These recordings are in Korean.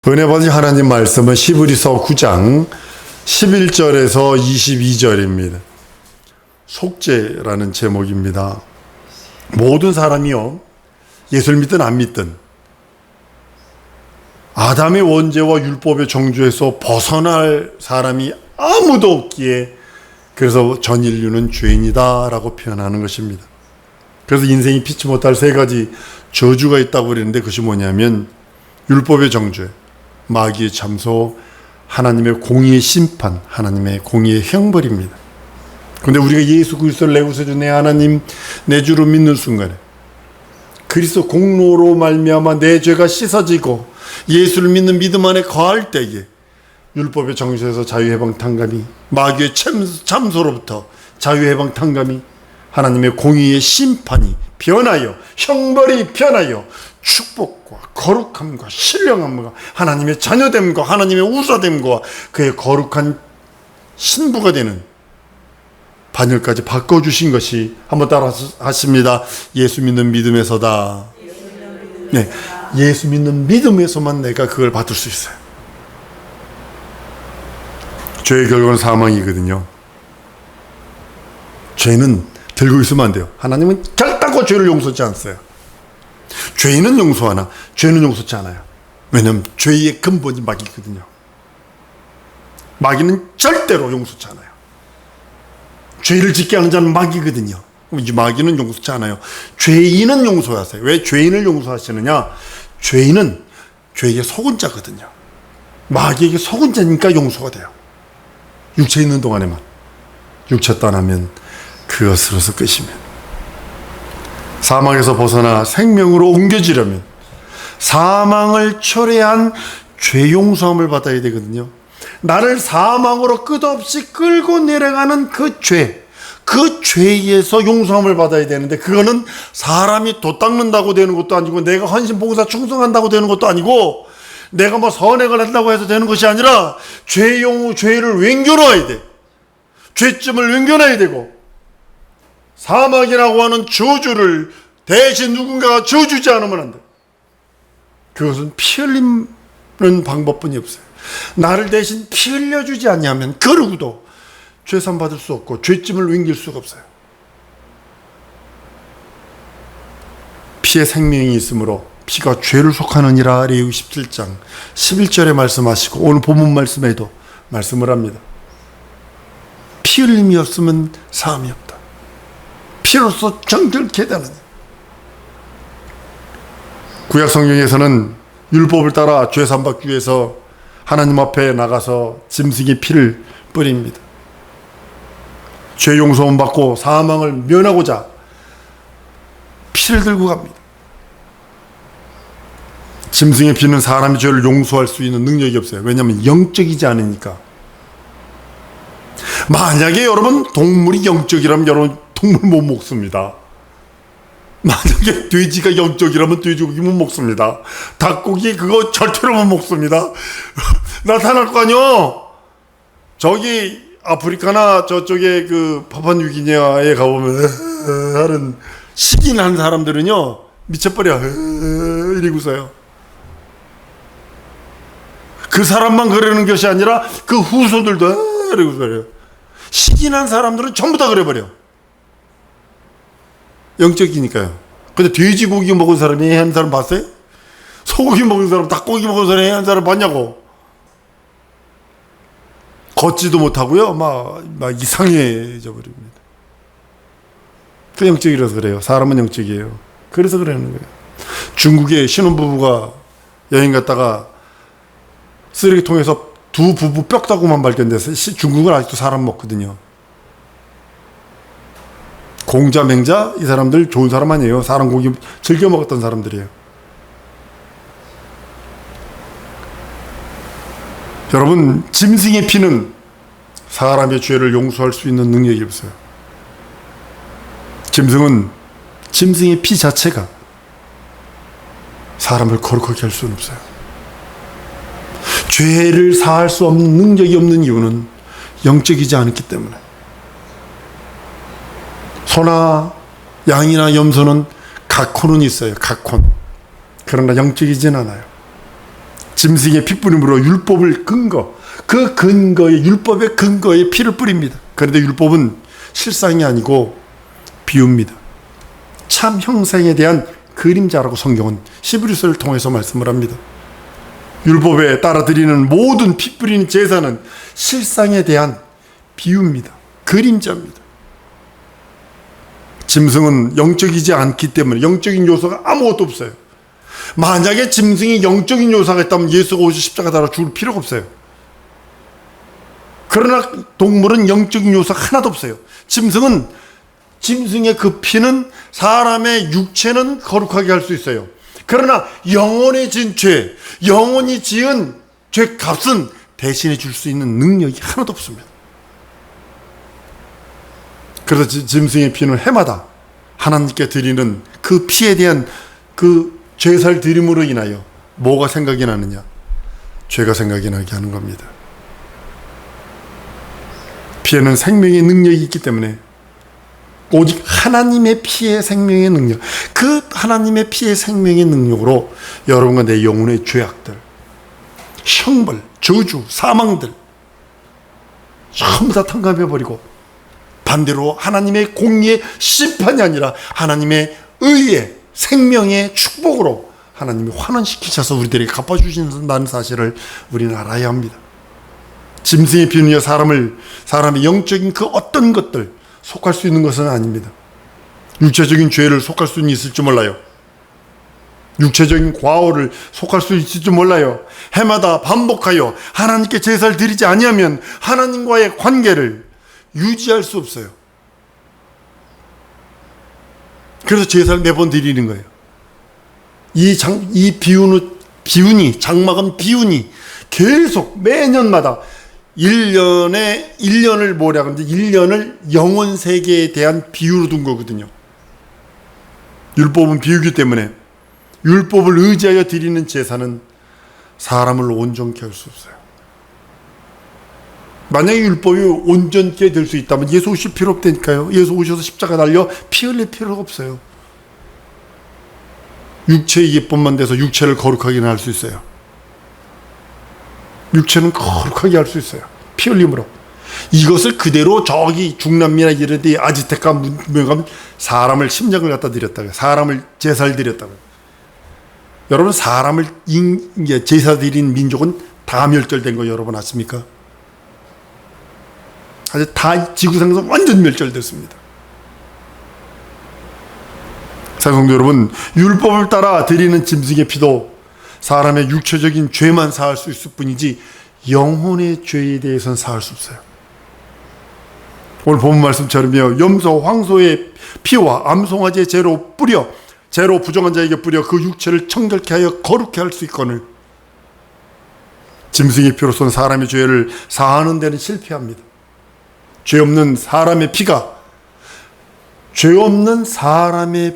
은혜 받으신 하나님 말씀은 히브리서 9장 11절에서 22절입니다. 속죄라는 제목입니다. 모든 사람이요, 예수를 믿든 안 믿든 아담의 원죄와 율법의 정죄에서 벗어날 사람이 아무도 없기에, 그래서 전 인류는 죄인이다 라고 표현하는 것입니다. 그래서 인생이 피치 못할 세 가지 저주가 있다고 그랬는데, 그것이 뭐냐면 율법의 정죄, 마귀의 참소, 하나님의 공의의 심판, 하나님의 공의의 형벌입니다. 그런데 우리가 예수 그리스도를 내 구세주, 내 하나님, 내 주로 믿는 순간에 그리스도 공로로 말미암아 내 죄가 씻어지고 예수를 믿는 믿음 안에 거할 때에 율법의 정죄에서 자유해방 탕감이, 마귀의 참소로부터 자유해방 탕감이, 하나님의 공의의 심판이 변하여, 형벌이 변하여 축복과 거룩함과 신령함과 하나님의 자녀됨과 하나님의 우사됨과 그의 거룩한 신부가 되는 반열까지 바꿔주신 것이, 한번 따라 하십니다. 예수 믿는 믿음에서다. 네, 예수 믿는 믿음에서만 내가 그걸 받을 수 있어요. 죄의 결과는 사망이거든요. 죄는 들고 있으면 안 돼요. 하나님은 결단코 죄를 용서하지 않았어요. 죄인은 용서하나 죄는 용서하지 않아요. 왜냐하면 죄의 근본이 마귀거든요. 마귀는 절대로 용서하지 않아요. 죄를 짓게 하는 자는 마귀거든요. 마귀는 용서하지 않아요. 죄인은 용서하세요. 왜 죄인을 용서하시느냐? 죄인은 죄에게 속은 자거든요. 마귀에게 속은 자니까 용서가 돼요. 육체 있는 동안에만. 육체 떠나면 그것으로서 끝이면, 사망에서 벗어나 생명으로 옮겨지려면 사망을 초래한 죄 용서함을 받아야 되거든요. 나를 사망으로 끝없이 끌고 내려가는 그 죄에서 용서함을 받아야 되는데, 그거는 사람이 도 닦는다고 되는 것도 아니고, 내가 헌신 봉사 충성한다고 되는 것도 아니고, 내가 뭐 선행을 한다고 해서 되는 것이 아니라 죄를 맹겨놔야 돼. 죄점을 맹겨놔야 되고, 사망이라고 하는 저주를 대신 누군가가 저주지 않으면 안 돼. 그것은 피 흘리는 방법뿐이 없어요. 나를 대신 피 흘려주지 않냐면 그러고도 죄산 받을 수 없고 죄짐을 옮길 수가 없어요. 피에 생명이 있으므로 피가 죄를 속하느니라. 레위기 17장 11절에 말씀하시고, 오늘 본문 말씀에도 말씀을 합니다. 피 흘림이 없으면 사함이 없다. 피로써 정결케 되는. 구약 성경에서는 율법을 따라 죄 삼받기 위해서 하나님 앞에 나가서 짐승의 피를 뿌립니다. 죄 용서함 받고 사망을 면하고자 피를 들고 갑니다. 짐승의 피는 사람의 죄를 용서할 수 있는 능력이 없어요. 왜냐하면 영적이지 않으니까. 만약에 여러분 동물이 영적이라면 여러분 동물 못 먹습니다. 만약에 돼지가 영적이라면 돼지고기 못 먹습니다. 닭고기 그거 절대로 못 먹습니다. 나타날 거 아니요. 저기 아프리카나 저쪽에 그 파푸아뉴기니아에 가보면 하는 식인한 사람들은요 미쳐버려 이러고서요. 그 사람만 그러는 것이 아니라 그 후손들도 이러고서 그래요. 식인한 사람들은 전부 다 그래버려. 영적이니까요. 근데 돼지고기 먹은 사람이 해한 사람 봤어요? 소고기 먹은 사람, 닭고기 먹은 사람이 해한 사람 봤냐고. 걷지도 못하고요. 막 이상해져 버립니다. 그 영적이라서 그래요. 사람은 영적이에요. 그래서 그러는 거예요. 중국에 신혼부부가 여행 갔다가 쓰레기통에서 두 부부 뼈다구만 발견돼서, 중국은 아직도 사람 먹거든요. 공자, 맹자, 이 사람들 좋은 사람 아니에요. 사람 고기 즐겨 먹었던 사람들이에요. 여러분, 짐승의 피는 사람의 죄를 용서할 수 있는 능력이 없어요. 짐승의 피 자체가 사람을 거룩하게 할 수는 없어요. 죄를 사할 수 없는 능력이 없는 이유는 영적이지 않기 때문에. 소나 양이나 염소는 각혼은 있어요. 각혼. 그러나 영적이진 않아요. 짐승의 핏부림으로 율법을 근거, 그 근거에, 율법의 근거에 피를 뿌립니다. 그런데 율법은 실상이 아니고 비유입니다. 참 형상에 대한 그림자라고 성경은 히브리서를 통해서 말씀을 합니다. 율법에 따라 드리는 모든 피 뿌리는 제사는 실상에 대한 비유입니다. 그림자입니다. 짐승은 영적이지 않기 때문에 영적인 요소가 아무것도 없어요. 만약에 짐승이 영적인 요소가 있다면 예수가 오셔서 십자가 달아 죽을 필요가 없어요. 그러나 동물은 영적인 요소가 하나도 없어요. 짐승의 그 피는 사람의 육체는 거룩하게 할 수 있어요. 그러나 영혼에 지은 죄, 영혼이 지은 죄 값은 대신해 줄 수 있는 능력이 하나도 없습니다. 그래서 짐승의 피는 해마다 하나님께 드리는 그 피에 대한 그 제사를 드림으로 인하여 뭐가 생각이 나느냐? 죄가 생각이 나게 하는 겁니다. 피에는 생명의 능력이 있기 때문에 오직 하나님의 피의 생명의 능력, 그 하나님의 피의 생명의 능력으로 여러분과 내 영혼의 죄악들, 형벌, 저주, 사망들 전부 다 탕감해버리고 반대로 하나님의 공의의 심판이 아니라 하나님의 의의 생명의 축복으로 하나님이 환원시키셔서 우리들에게 갚아주신다는 사실을 우리는 알아야 합니다. 짐승의 피는요, 사람의 영적인 그 어떤 것들 속할 수 있는 것은 아닙니다. 육체적인 죄를 속할 수는 있을지 몰라요. 육체적인 과오를 속할 수 있을지 몰라요. 해마다 반복하여 하나님께 제사를 드리지 아니하면 하나님과의 관계를 유지할 수 없어요. 그래서 제사를 매번 드리는 거예요. 이 비운이 장막은 비운이 계속 매년마다 1년을 뭐라 그러는데 1년을 영원 세계에 대한 비유로 둔 거거든요. 율법은 비유기 때문에 율법을 의지하여 드리는 제사는 사람을 온전케 할 수 없어요. 만약에 율법이 온전케 될 수 있다면 예수 오실 필요 없다니까요. 예수 오셔서 십자가 달려 피 흘릴 필요가 없어요. 육체의 예법만 돼서 육체를 거룩하게 할 수 있어요. 육체는 거룩하게 할 수 있어요. 피 흘림으로. 이것을 그대로 저기 중남미나 이런 데 아즈테카 문명하면 사람을 심장을 갖다 드렸다고요. 사람을 제사를 드렸다고요. 여러분, 사람을 제사 드린 민족은 다 멸절된 거 여러분 아십니까? 아주 다 지구상에서 완전 멸절됐습니다. 사랑성도 여러분, 율법을 따라 드리는 짐승의 피도 사람의 육체적인 죄만 사할 수 있을 뿐이지 영혼의 죄에 대해서는 사할 수 없어요. 오늘 본문 말씀처럼요, 염소, 황소의 피와 암송아지의 재로 부정한 자에게 뿌려 그 육체를 청결케 하여 거룩케 할 수 있거늘 짐승의 피로서는 사람의 죄를 사하는 데는 실패합니다. 죄 없는 사람의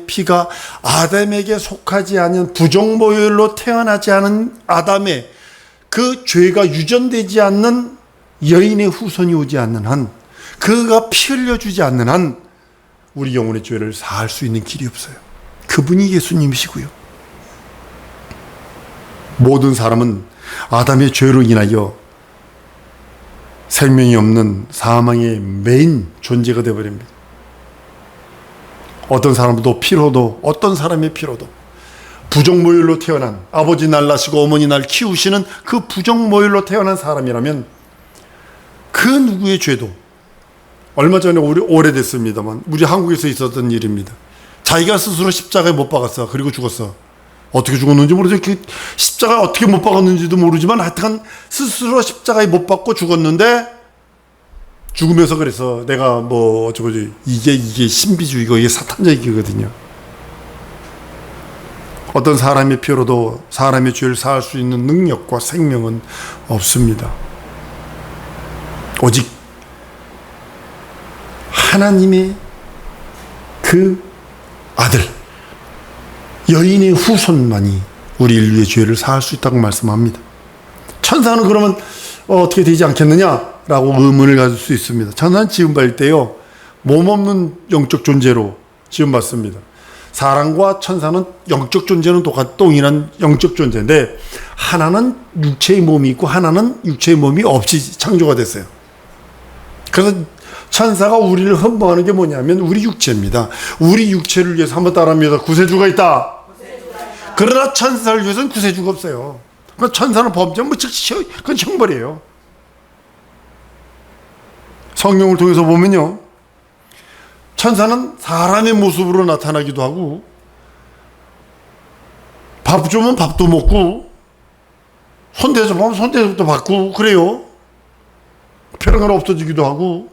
피가 아담에게 속하지 않은 부정모혈로 태어나지 않은 아담의 그 죄가 유전되지 않는 여인의 후손이 오지 않는 한, 그가 피 흘려주지 않는 한 우리 영혼의 죄를 사할 수 있는 길이 없어요. 그분이 예수님이시고요. 모든 사람은 아담의 죄로 인하여 생명이 없는 사망의 메인 존재가 되어버립니다. 어떤 사람도 피로도, 어떤 사람의 피로도 부정모혈로 태어난, 아버지 날 낳으시고 어머니 날 키우시는 그 부정모혈로 태어난 사람이라면 그 누구의 죄도, 얼마 전에 오래됐습니다만 우리 한국에서 있었던 일입니다. 자기가 스스로 십자가에 못 박았어. 그리고 죽었어. 어떻게 죽었는지 모르죠. 십자가 어떻게 못 박았는지도 모르지만 하여튼 스스로 십자가에 못 박고 죽었는데, 죽으면서 그래서 내가 뭐 어쩌고지, 이게 신비주의고 이게 사탄적이거든요. 어떤 사람의 피로도 사람의 죄를 사할 수 있는 능력과 생명은 없습니다. 오직 하나님의 그 아들, 여인의 후손만이 우리 인류의 죄를 사할 수 있다고 말씀합니다. 천사는 그러면 어떻게 되지 않겠느냐라고 의문을 가질 수 있습니다. 천사는 지음받을 때요, 몸 없는 영적 존재로 지음받습니다. 사람과 천사는 영적 존재는 동일한 영적 존재인데 하나는 육체의 몸이 있고 하나는 육체의 몸이 없이 창조가 됐어요. 그래서 천사가 우리를 흠모하는 게 뭐냐면 우리 육체입니다. 우리 육체를 위해서 한번 따라합니다. 구세주가 있다. 그러나 천사를 위해서는 구세주가 없어요. 그러니까 천사는 범죄는 그건 형벌이에요. 성경을 통해서 보면요, 천사는 사람의 모습으로 나타나기도 하고 밥 주면 밥도 먹고 손대접하면 손대접도 받고 그래요. 폐렴은 없어지기도 하고.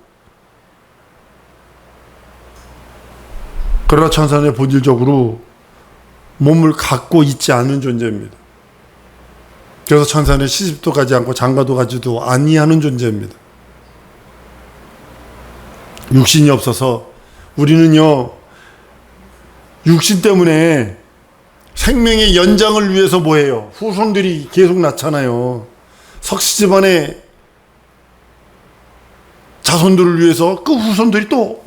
그러나 천사는 본질적으로 몸을 갖고 있지 않은 존재입니다. 그래서 천사는 시집도 가지 않고 장가도 가지도 아니하는 존재입니다. 육신이 없어서 우리는요, 육신 때문에 생명의 연장을 위해서 뭐해요? 후손들이 계속 낳잖아요. 석씨 집안의 자손들을 위해서 그 후손들이 또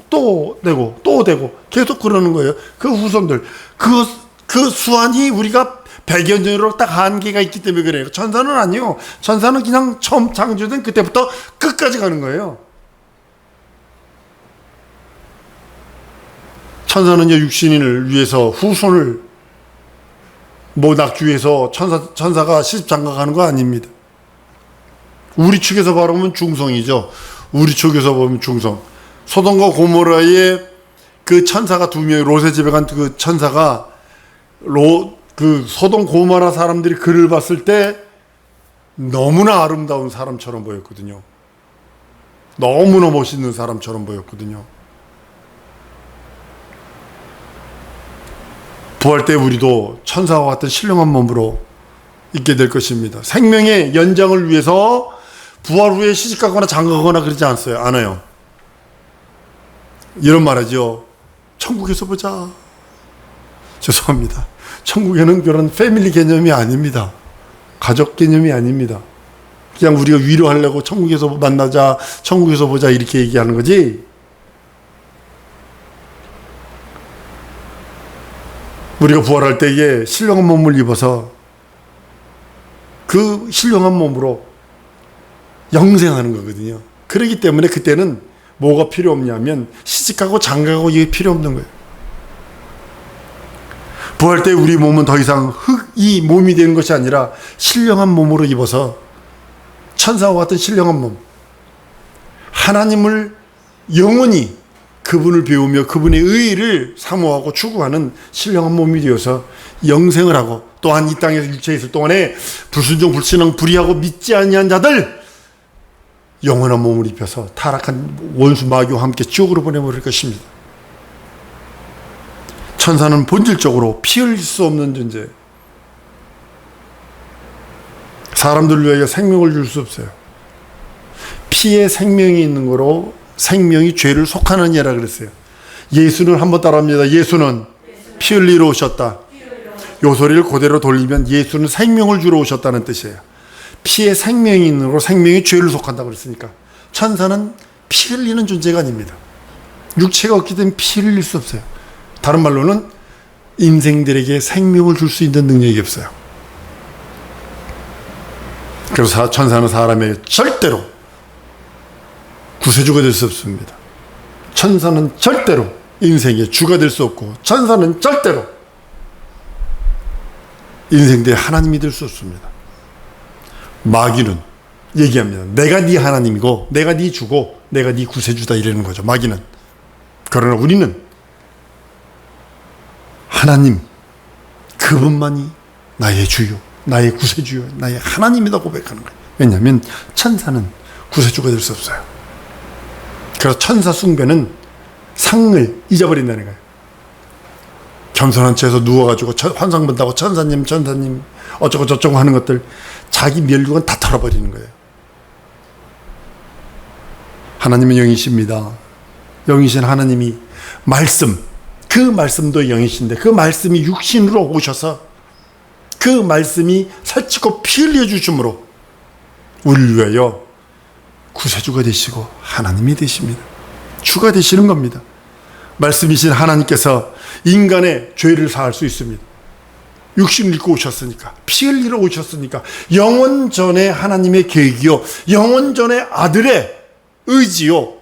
되고 계속 그러는 거예요. 그 후손들, 그 수완이 우리가 100여 년으로 딱 한계가 있기 때문에 그래요. 천사는 아니요. 천사는 그냥 처음 창조된 그때부터 끝까지 가는 거예요. 천사는요, 육신인을 위해서 후손을 낳기 위해서 천사가 시집장가가는 거 아닙니다. 우리 측에서 바라보면 중성이죠. 우리 쪽에서 보면 중성. 소돔과 고모라의 그 천사가 두 명이 롯의 집에 간 그 천사가 그 소돔 고모라 사람들이 그를 봤을 때 너무나 아름다운 사람처럼 보였거든요. 너무나 멋있는 사람처럼 보였거든요. 부활 때 우리도 천사와 같은 신령한 몸으로 있게 될 것입니다. 생명의 연장을 위해서 부활 후에 시집가거나 장가가거나 그러지 않아요. 이런 말하죠. 천국에서 보자. 죄송합니다. 천국에는 그런 패밀리 개념이 아닙니다. 가족 개념이 아닙니다. 그냥 우리가 위로하려고 천국에서 만나자, 천국에서 보자 이렇게 얘기하는 거지. 우리가 부활할 때에 신령한 몸을 입어서 그 신령한 몸으로 영생하는 거거든요. 그렇기 때문에 그때는 뭐가 필요 없냐면 시집가고 장가가고 이게 필요 없는 거예요. 부활 때 우리 몸은 더 이상 이 몸이 되는 것이 아니라 신령한 몸으로 입어서 천사와 같은 신령한 몸, 하나님을 영원히 그분을 배우며 그분의 의의를 사모하고 추구하는 신령한 몸이 되어서 영생을 하고, 또한 이 땅에서 육체에 있을 동안에 불순종 불신앙 불의하고 믿지 아니한 자들 영원한 몸을 입혀서 타락한 원수 마귀와 함께 지옥으로 보내버릴 것입니다. 천사는 본질적으로 피 흘릴 수 없는 존재, 사람들을 위하여 생명을 줄 수 없어요. 피에 생명이 있는 거로 생명이 죄를 속하는 이라 그랬어요. 예수는 한번 따라합니다. 예수는 피 흘리러 오셨다. 요 소리를 그대로 돌리면 예수는 생명을 주러 오셨다는 뜻이에요. 피에 생명이 있는 거로 생명이 죄를 속한다고 그랬으니까 천사는 피 흘리는 존재가 아닙니다. 육체가 없기 때문에 피 흘릴 수 없어요. 다른 말로는 인생들에게 생명을 줄 수 있는 능력이 없어요. 그래서 천사는 사람에게 절대로 구세주가 될 수 없습니다. 천사는 절대로 인생의 주가 될 수 없고, 천사는 절대로 인생의 하나님이 될 수 없습니다. 마귀는 얘기합니다. 내가 네 하나님이고 내가 네 주고 내가 네 구세주다 이러는 거죠. 마귀는. 그러나 우리는 하나님 그분만이 나의 주요, 나의 구세주요, 나의 하나님이다 고백하는 거예요. 왜냐하면 천사는 구세주가 될 수 없어요. 그래서 천사 숭배는 상을 잊어버린다는 거예요. 겸손한 채에서 누워가지고 환상 본다고 천사님 어쩌고 저쩌고 하는 것들, 자기 멸류관 다 털어버리는 거예요. 하나님은 영이십니다. 영이신 하나님이 그 말씀도 영이신데 그 말씀이 육신으로 오셔서 그 말씀이 살찌고 피 흘려 주심으로 우리를 위하여 구세주가 되시고 하나님이 되십니다. 주가 되시는 겁니다. 말씀이신 하나님께서 인간의 죄를 사할 수 있습니다. 육신을 입고 오셨으니까, 피 흘리러 오셨으니까, 영원 전에 하나님의 계획이요, 영원 전에 아들의 의지요,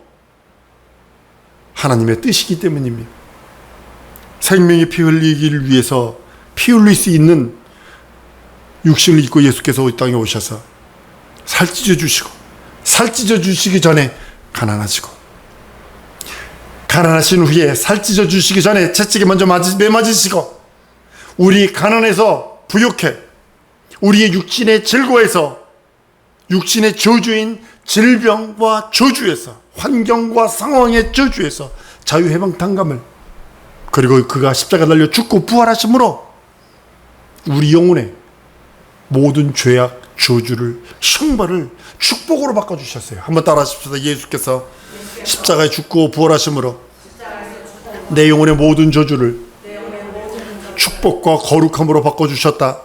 하나님의 뜻이기 때문입니다. 생명의 피 흘리기를 위해서 피 흘릴 수 있는 육신을 입고 예수께서 이 땅에 오셔서 살찌져 주시고, 살찌져 주시기 전에 가난하시고, 가난하신 후에 살찌져 주시기 전에 채찍에 먼저 매맞으시고, 우리 가난해서 부욕해, 우리의 육신의 즐거워해서, 육신의 저주인 질병과 저주에서, 환경과 상황의 저주에서 자유해방탄감을, 그리고 그가 십자가 달려 죽고 부활하심으로 우리 영혼의 모든 죄악, 저주를, 형벌을 축복으로 바꿔주셨어요. 한번 따라 하십시다. 예수께서 십자가에 죽고 부활하심으로 내 영혼의 모든 저주를 축복과 거룩함으로 바꿔주셨다.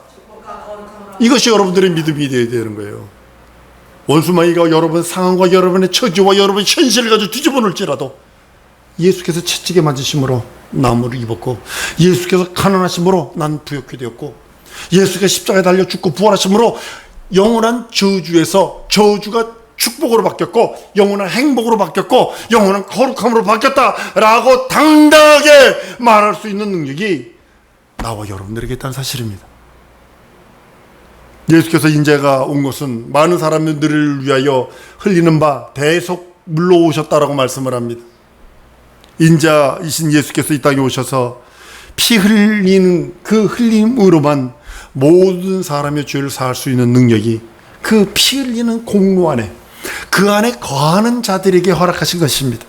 이것이 여러분들의 믿음이 되어야 되는 거예요. 원수마귀가 여러분 상황과 여러분의 처지와 여러분의 현실을 가지고 뒤집어 놓을지라도 예수께서 채찍에 맞으심으로 나무를 입었고, 예수께서 가난하심으로 난 부욕해 되었고, 예수께서 십자가에 달려 죽고 부활하심으로 영원한 저주에서 저주가 축복으로 바뀌었고, 영원한 행복으로 바뀌었고, 영원한 거룩함으로 바뀌었다라고 당당하게 말할 수 있는 능력이 나와 여러분들에게 있다는 사실입니다. 예수께서 인자가 온 것은 많은 사람들을 위하여 흘리는 바 대속 물로 오셨다라고 말씀을 합니다. 인자이신 예수께서 이 땅에 오셔서 피 흘리는 그 흘림으로만 모든 사람의 죄를 사할 수 있는 능력이 그 피 흘리는 공로 안에, 그 안에 거하는 자들에게 허락하신 것입니다.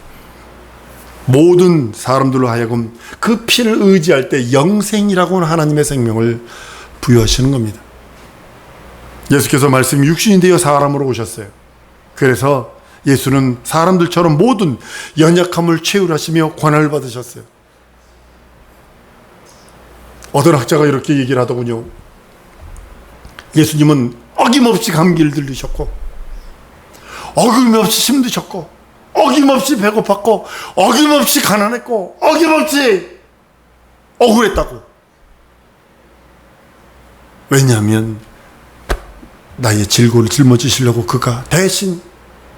모든 사람들로 하여금 그 피를 의지할 때 영생이라고 하는 하나님의 생명을 부여하시는 겁니다. 예수께서 말씀이 육신이 되어 사람으로 오셨어요. 그래서 예수는 사람들처럼 모든 연약함을 채울하시며 권한을 받으셨어요. 어떤 학자가 이렇게 얘기를 하더군요. 예수님은 어김없이 감기를 들리셨고, 어김없이 힘드셨고, 어김없이 배고팠고, 어김없이 가난했고, 어김없이 억울했다고. 왜냐하면 나의 질고를 짊어지시려고 그가 대신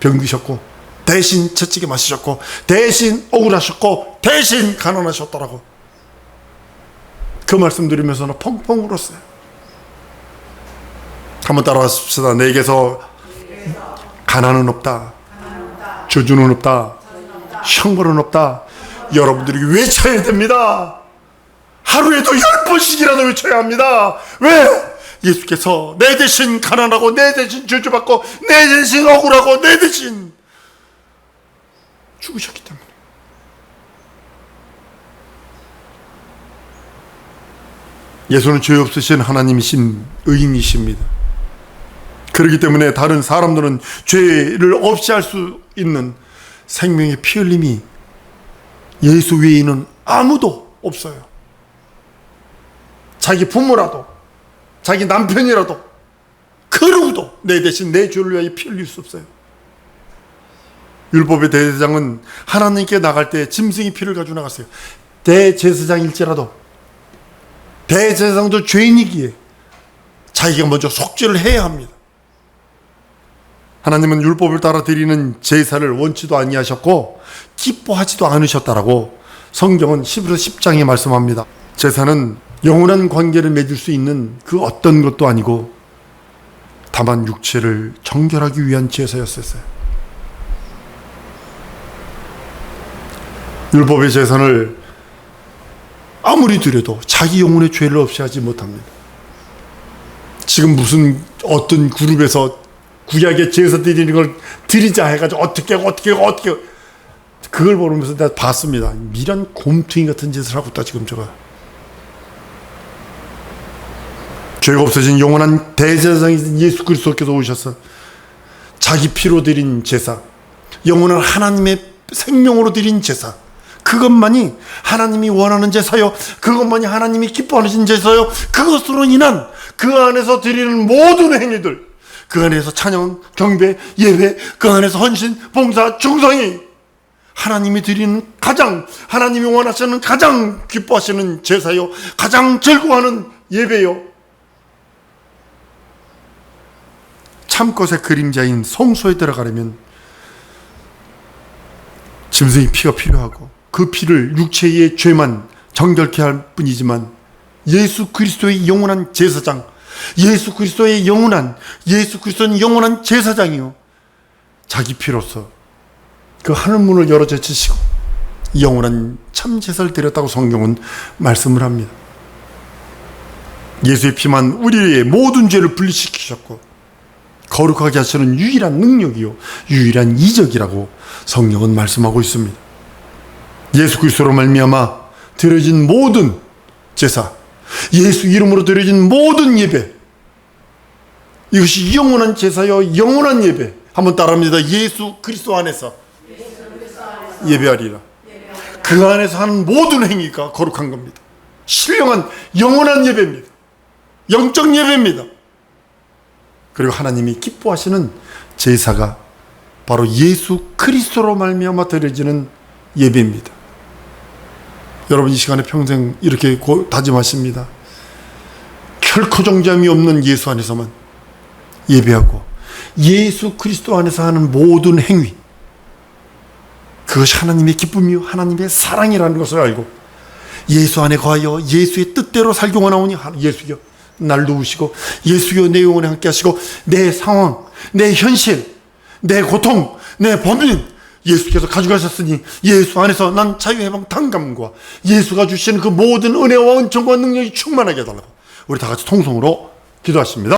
병드셨고, 대신 채찍에 맞으셨고, 대신 억울하셨고, 대신 가난하셨더라고. 그 말씀 들으면서는 펑펑 울었어요. 한번 따라하십시다. 내게서 가난은 없다, 저주는 없다, 형벌은 없다. 여러분들이 외쳐야 됩니다. 하루에도 10번씩이라도 외쳐야 합니다. 왜? 예수께서 내 대신 가난하고, 내 대신 저주받고, 내 대신 억울하고, 내 대신 죽으셨기 때문에. 예수는 죄 없으신 하나님이신 의인이십니다. 그렇기 때문에 다른 사람들은 죄를 없이 할 수 있는 생명의 피 흘림이 예수 외에는 아무도 없어요. 자기 부모라도, 자기 남편이라도, 그 누구도 내 대신 내 죄를 위하여 피 흘릴 수 없어요. 율법의 대제사장은 하나님께 나갈 때 짐승의 피를 가지고 나갔어요. 대제사장일지라도, 대제사장도 죄인이기에 자기가 먼저 속죄를 해야 합니다. 하나님은 율법을 따라 드리는 제사를 원치도 아니하셨고 기뻐하지도 않으셨다라고 성경은 히브리서 10장에 말씀합니다. 제사는 영원한 관계를 맺을 수 있는 그 어떤 것도 아니고 다만 육체를 정결하기 위한 제사였었어요. 율법의 제사를 아무리 드려도 자기 영혼의 죄를 없이 하지 못합니다. 지금 무슨 어떤 그룹에서 구약의 제사 드리는 걸 드리자 해가지고 어떻게 그걸 보면서 내가 봤습니다. 이런 곰퉁이 같은 짓을 하고 있다 지금 제가. 죄가 없어진 영원한 대제사장이신 예수 그리스도께서 오셔서 자기 피로 드린 제사, 영원한 하나님의 생명으로 드린 제사, 그것만이 하나님이 원하는 제사요, 그것만이 하나님이 기뻐하시는 제사요, 그것으로 인한 그 안에서 드리는 모든 행위들, 그 안에서 찬양, 경배, 예배, 그 안에서 헌신, 봉사, 충성이 하나님이 드리는 하나님이 원하시는 가장 기뻐하시는 제사요, 가장 즐거워하는 예배요. 참것의 그림자인 성소에 들어가려면 짐승의 피가 필요하고, 그 피를 육체의 죄만 정결케 할 뿐이지만 예수 그리스도의 영원한 제사장, 예수 그리스도는 영원한 제사장이요, 자기 피로서 그 하늘문을 열어 제치시고 영원한 참 제사를 드렸다고 성경은 말씀을 합니다. 예수의 피만 우리의 모든 죄를 분리시키셨고 거룩하게 하시는 유일한 능력이요, 유일한 이적이라고 성경은 말씀하고 있습니다. 예수 그리스도로 말미암아 드려진 모든 제사, 예수 이름으로 드려진 모든 예배, 이것이 영원한 제사요, 영원한 예배. 한번 따라합니다. 예수 그리스도 안에서 예배하리라. 그 안에서 하는 모든 행위가 거룩한 겁니다. 신령한 영원한 예배입니다. 영적 예배입니다. 그리고 하나님이 기뻐하시는 제사가 바로 예수 그리스도로 말미암아 드려지는 예배입니다. 여러분, 이 시간에 평생 이렇게 다짐하십니다. 결코 정죄함이 없는 예수 안에서만 예배하고 예수 그리스도 안에서 하는 모든 행위, 그것이 하나님의 기쁨이요 하나님의 사랑이라는 것을 알고 예수 안에 거하여 예수의 뜻대로 살기 원하오니 예수여 날 도우시고, 예수여 내 영혼에 함께 하시고, 내 상황, 내 현실, 내 고통, 내 범인 예수께서 가져가셨으니 예수 안에서 난 자유해방 당감과 예수가 주시는 그 모든 은혜와 은총과 능력이 충만하게 해달라고 우리 다 같이 통성으로 기도하십니다.